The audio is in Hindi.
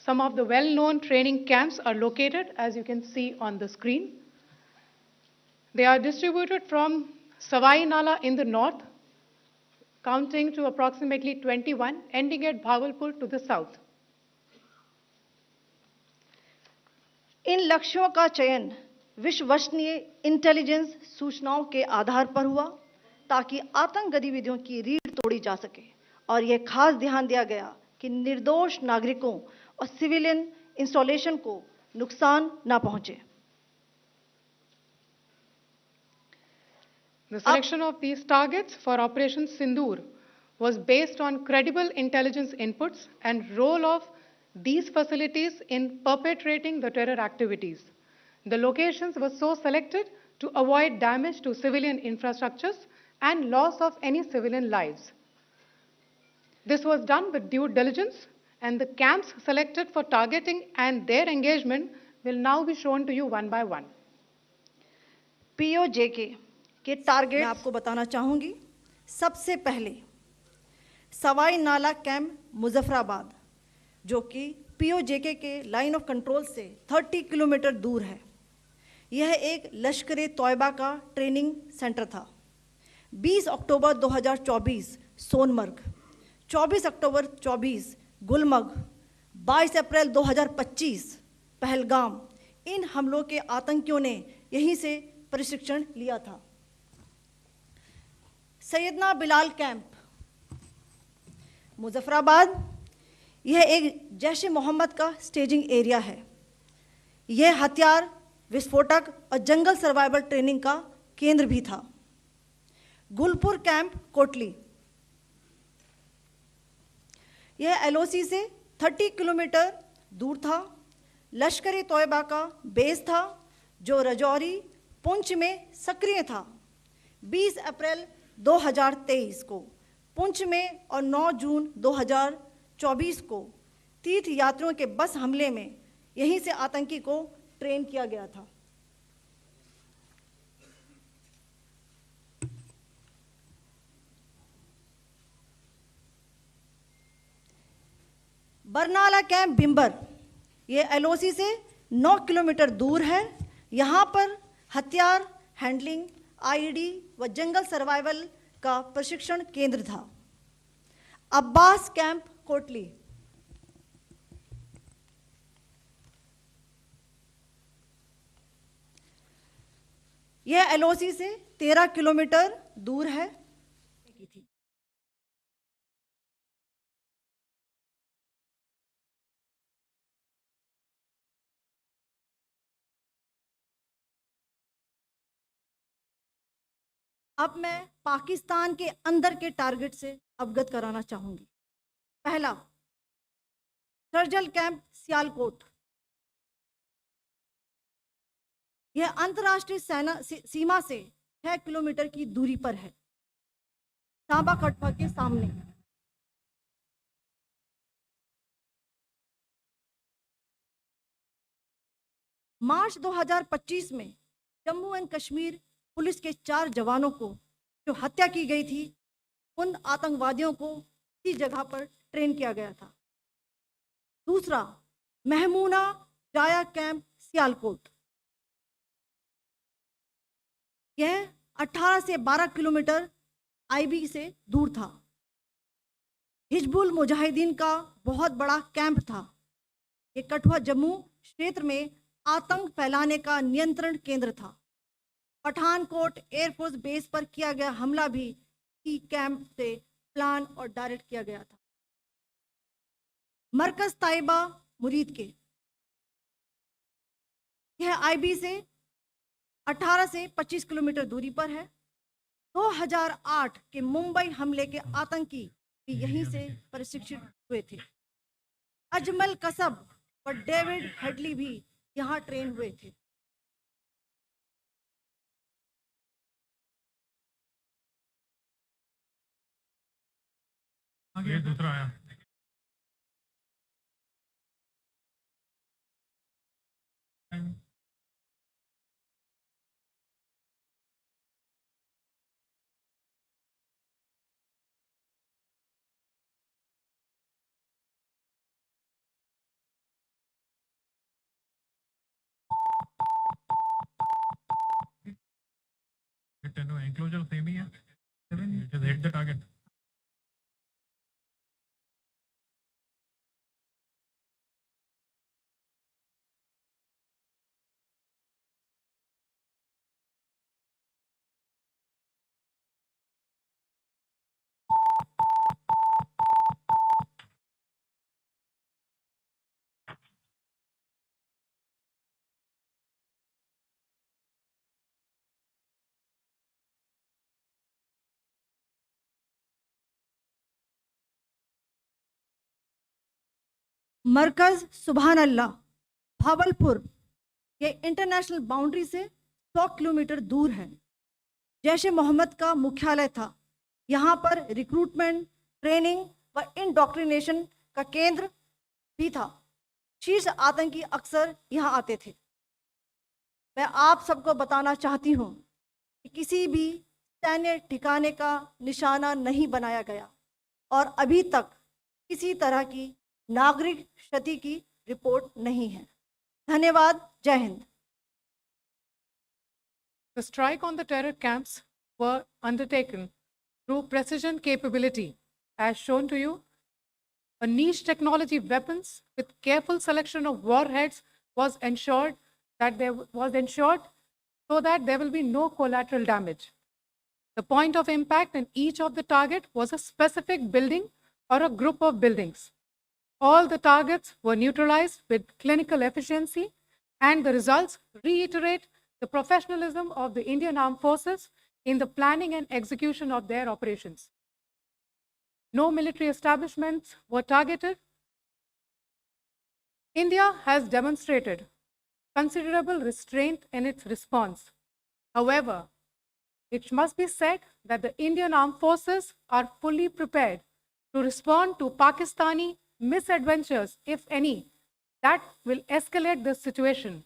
Some of the well-known training camps are located, as you can see on the screen. They are distributed from Savai Nala in the north, counting to approximately 21, ending at Bhagalpur to the south. इन लक्ष्यों का चयन विश्वसनीय इंटेलिजेंस सूचनाओं के आधार पर हुआ ताकि आतंक गतिविधियों की रीढ़ तोड़ी जा सके और यह खास ध्यान दिया गया कि निर्दोष नागरिकों और सिविलियन इंस्टॉलेशन को नुकसान न पहुंचे. The selection of these targets for Operation Sindoor was based on credible intelligence inputs and role of these facilities in perpetrating the terror activities. The locations were so selected to avoid damage to civilian infrastructures and loss of any civilian lives. This was done with due diligence, and the camps selected for targeting and their engagement will now be shown to you one by one. POJK के टारगेट मैं आपको बताना चाहूंगी. सबसे पहले सवाई नाला कैंप मुजफ्फराबाद, जो कि POJK के लाइन ऑफ कंट्रोल से 30 किलोमीटर दूर है. यह एक लश्कर तोयबा का ट्रेनिंग सेंटर था. 20 अक्टूबर 2024 सोनमर्ग, 24 अक्टूबर 24 गुलमर्ग, 22 अप्रैल 2025 पहलगाम. इन हमलों के आतंकियों ने यहीं से प्रशिक्षण लिया था. सैयदना बिलाल कैंप मुजफ्फराबाद, यह एक जैश ए मोहम्मद का स्टेजिंग एरिया है. यह हथियार, विस्फोटक और जंगल सर्वाइवल ट्रेनिंग का केंद्र भी था. गुलपुर कैंप कोटली, यह LOC से 30 किलोमीटर दूर था. लश्कर तोयबा का बेस था जो रजौरी पुंछ में सक्रिय था. 20 अप्रैल 2023 को पुंछ में और 9 जून 2024 को तीर्थ यात्रियों के बस हमले में यहीं से आतंकी को ट्रेन किया गया था. बरनाला कैंप बिंबर, यह LOC से 9 किलोमीटर दूर है. यहाँ पर हथियार, हैंडलिंग, IED व जंगल सर्वाइवल का प्रशिक्षण केंद्र था. अब्बास कैंप कोटली, यह LOC से 13 किलोमीटर दूर है. अब मैं पाकिस्तान के अंदर के टारगेट से अवगत कराना चाहूंगी. पहला, सर्जल कैंप सियालकोट, यह अंतर्राष्ट्रीय सीमा से 6 किलोमीटर की दूरी पर है, सांबा कटवा के सामने. मार्च 2025 में जम्मू एंड कश्मीर पुलिस के 4 जवानों को जो हत्या की गई थी, उन आतंकवादियों को इसी जगह पर ट्रेन किया गया था. दूसरा, महमूना जाया कैंप सियालकोट, यह 18 से 12 किलोमीटर IB से दूर था. हिजबुल मुजाहिदीन का बहुत बड़ा कैंप था. ये कठुआ जम्मू क्षेत्र में आतंक फैलाने का नियंत्रण केंद्र था. पठानकोट एयरफोर्स बेस पर किया गया हमला भी इसी कैंप से प्लान और डायरेक्ट किया गया था. मरकज ताइबा मुरीद के, यह IB से 18 से 25 किलोमीटर दूरी पर है. 2008 के मुंबई हमले के आतंकी भी यहीं से प्रशिक्षित हुए थे. अजमल कसब और डेविड हेडली भी यहाँ ट्रेन हुए थे. आगे दूसरा आया. enclosure same ही है. Just hit the target. मरकज सुभान अल्लाह भावलपुर ये इंटरनेशनल बाउंड्री से 100 किलोमीटर दूर है. जैश ए मोहम्मद का मुख्यालय था. यहाँ पर रिक्रूटमेंट, ट्रेनिंग व इंडोक्ट्रिनेशन का केंद्र भी था. शीर्ष आतंकी अक्सर यहाँ आते थे. मैं आप सबको बताना चाहती हूँ कि किसी भी सैन्य ठिकाने का निशाना नहीं बनाया गया और अभी तक किसी तरह की नागरिक क्षति की रिपोर्ट नहीं है. धन्यवाद. जय Hind. The strike on the terror camps were undertaken through precision capability, as shown to you. A niche technology weapons with careful selection of warheads was ensured so that there will be no collateral damage. The point of impact in each of the target was a specific building or a group of buildings. All the targets were neutralized with clinical efficiency, and the results reiterate the professionalism of the Indian Armed Forces in the planning and execution of their operations. No military establishments were targeted. India has demonstrated considerable restraint in its response. However, it must be said that the Indian Armed Forces are fully prepared to respond to Pakistani misadventures, if any, that will escalate this situation.